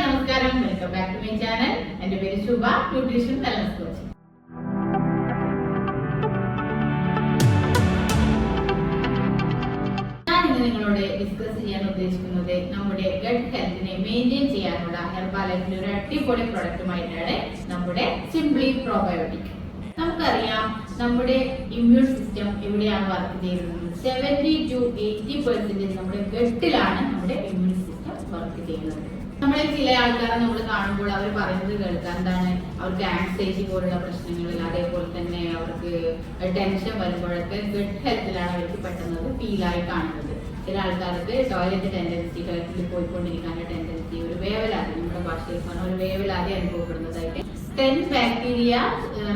നമസ്കാരം, welcome back to my channel. എൻ്റെ പേര് ശുഭ, ന്യൂട്രീഷൻ വെൽനസ് കോച്ച്. ഞാൻ ഇന്ന് നിങ്ങളോട് ഡിസ്കസ് ചെയ്യാൻ ഉദ്ദേശിക്കുന്നത് നമ്മുടെ ഗട്ട് ഹെൽത്തിനെ മെയിൻറ്റെയിൻ ചെയ്യാനുള്ള ഹെർബാലൈഫിന്റെ ഒരു അടിപൊളി പ്രൊഡക്റ്റുമായിട്ടാണ് നമ്മുടെ സിംപ്ലി പ്രോബയോട്ടിക്. നമുക്കറിയാം നമ്മുടെ ഇമ്മ്യൂൺ സിസ്റ്റം എവിടെയാണ് വർക്ക് ചെയ്യുന്നത്. 70 to 80% നമ്മുടെ ഗട്ടിലാണ് നമ്മുടെ ഇമ്മ്യൂൺ സിസ്റ്റം വർക്ക് ചെയ്യുന്നത്. നമ്മളെ ചില ആൾക്കാരെ നമ്മൾ കാണുമ്പോൾ അവർ പറയുന്നത് കേൾക്കാം, എന്താണ് അവർക്ക് ആൻസൈറ്റി പോലുള്ള പ്രശ്നങ്ങൾ, അതേപോലെ തന്നെ അവർക്ക് ടെൻഷൻ വരുമ്പോഴൊക്കെ ഗട്ട് ഹെൽത്തിലാണ് അവർക്ക് പെട്ടെന്ന് ഫീലായി കാണുന്നത്. ചില ആൾക്കാർക്ക് ടോയ്ലറ്റ് ടെൻഡൻസി, ടോയ്ലറ്റിൽ പോയിക്കൊണ്ടിരിക്കാനുള്ള ടെൻഡൻസി, ഒരു വേവലാതി, നമ്മുടെ ഭാഷയിൽ പറഞ്ഞ ഒരു വേവലാതി അനുഭവപ്പെടുന്നതായിട്ട് 10 ബാക്ടീരിയ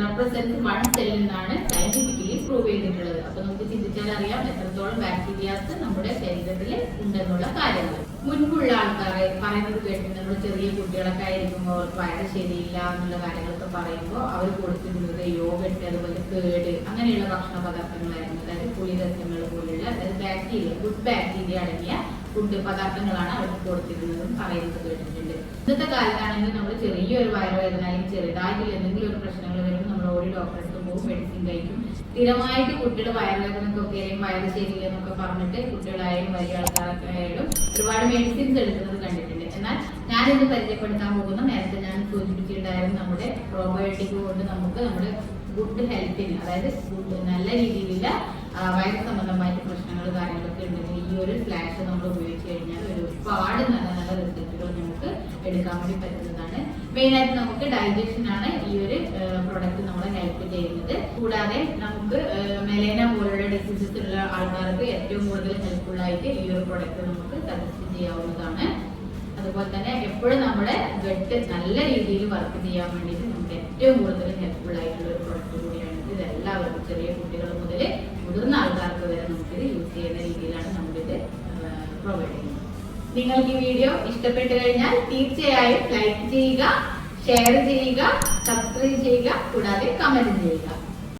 റെപ്രസെന്റ് 1 സെൽ എന്നാണ് സയന്റിഫിക്കലി പ്രൂവ് ചെയ്തിട്ടുള്ളത്. അപ്പൊ നമുക്ക് ചിന്തിച്ചാൽ അറിയാം എത്രത്തോളം ബാക്ടീരിയാസ് നമ്മുടെ ശരീരത്തിൽ ഉണ്ടെന്നുള്ള കാര്യങ്ങൾ. മുൻപുള്ള ആൾക്കാരെ പറയുന്നത് കേട്ടിട്ടുണ്ട്, നമ്മൾ ചെറിയ കുട്ടികളൊക്കെ ആയിരിക്കുമ്പോൾ അവർക്ക് വയറ് ശരിയില്ല എന്നുള്ള കാര്യങ്ങളൊക്കെ പറയുമ്പോൾ അവർ കൊടുത്തിരുന്നത് യോഗട്ട്, അതുപോലെ കേട്, അങ്ങനെയുള്ള ഭക്ഷണ പദാർത്ഥങ്ങളായിരുന്നു. അതായത് പുളിരസങ്ങൾ പോലുള്ള, അതായത് ബാക്ടീരിയ, ഗുഡ് ബാക്ടീരിയ അടങ്ങിയ ഫുഡ് പദാർത്ഥങ്ങളാണ് അവർക്ക് കൊടുത്തിരുന്നതും പറയുന്നത് കേട്ടിട്ടുണ്ട്. ഇന്നത്തെ കാലത്താണെങ്കിൽ നമ്മൾ ചെറിയൊരു വയറുവേദന അല്ലെങ്കിൽ ചെറുതായിട്ട് എന്തെങ്കിലും ഒരു പ്രശ്നങ്ങൾ വരുമ്പോൾ നമ്മൾ ഓടി ഡോക്ടറെ അടുത്ത് പോകും, മെഡിസിൻ കഴിക്കും. സ്ഥിരമായിട്ട് കുട്ടിയുടെ വയറുവേദനക്കൊക്കെ അല്ലെങ്കിൽ വയറ് ശരിയില്ല എന്നൊക്കെ പറഞ്ഞിട്ട് കുട്ടികളായാലും വലിയ ആൾക്കാരൊക്കെ ആയാലും ഒരുപാട് മെഡിസിൻസ് എടുക്കുന്നത് കണ്ടിട്ടുണ്ട്. എന്നാൽ ഞാനിന്ന് പരിചയപ്പെടുത്താൻ പോകുന്ന, നേരത്തെ ഞാൻ സൂചിപ്പിച്ചിട്ടുണ്ടായിരുന്നു, നമ്മുടെ പ്രോബയോട്ടിക് കൊണ്ട് നമുക്ക് നമ്മുടെ ഗുഡ് ഹെൽത്തിന്, അതായത് നല്ല രീതിയിലുള്ള വയറ് സംബന്ധമായിട്ട് പ്രശ്നങ്ങൾ കാര്യങ്ങളൊക്കെ ഉണ്ടെങ്കിൽ ഈ ഒരു ഫ്ലാഷ് നമ്മൾ ഉപയോഗിച്ച് കഴിഞ്ഞാൽ ഒരുപാട് നല്ല നല്ല റിസൾട്ടുകൾ നമുക്ക് എടുക്കാൻ വേണ്ടി പറ്റുന്നതാണ്. മെയിനായിട്ട് നമുക്ക് ഡൈജഷൻ ആണ് ഈ ഒരു പ്രൊഡക്റ്റ് നമ്മളെ ഹെൽപ്പ് ചെയ്യുന്നത്. കൂടാതെ നമുക്ക് മെലേന പോലുള്ള ഡിസീസസ് ഉള്ള ആൾക്കാർക്ക് ഏറ്റവും കൂടുതൽ ഹെൽപ്ഫുൾ ആയിട്ട് ഈ ഒരു പ്രൊഡക്റ്റ് നമുക്ക് സജസ്റ്റ് ചെയ്യാവുന്നതാണ്. അതുപോലെ തന്നെ എപ്പോഴും നമ്മുടെ ഗട്ട് നല്ല രീതിയിൽ വർക്ക് ചെയ്യാൻ വേണ്ടിയിട്ട് നമുക്ക് ഏറ്റവും കൂടുതൽ ഹെൽപ്ഫുൾ ആയിട്ടുള്ള ഒരു പ്രൊഡക്റ്റ് കൂടിയാണ്. ഇതെല്ലാവർക്കും, ചെറിയ കുട്ടികൾ മുതൽ മുതിർന്ന ആൾക്കാർക്ക് വരെ നമുക്കിത് യൂസ് ചെയ്യുന്ന രീതിയിലാണ് നമ്മളിത് പ്രൊവൈഡ് ചെയ്യുന്നത്. നിങ്ങൾക്ക് ഈ വീഡിയോ ഇഷ്ടപ്പെട്ടു കഴിഞ്ഞാൽ തീർച്ചയായും ലൈക്ക് ചെയ്യുക, ഷെയർ ചെയ്യുക, സബ്സ്ക്രൈബ് ചെയ്യുക, കൂടാതെ കമന്റ് ചെയ്യുക.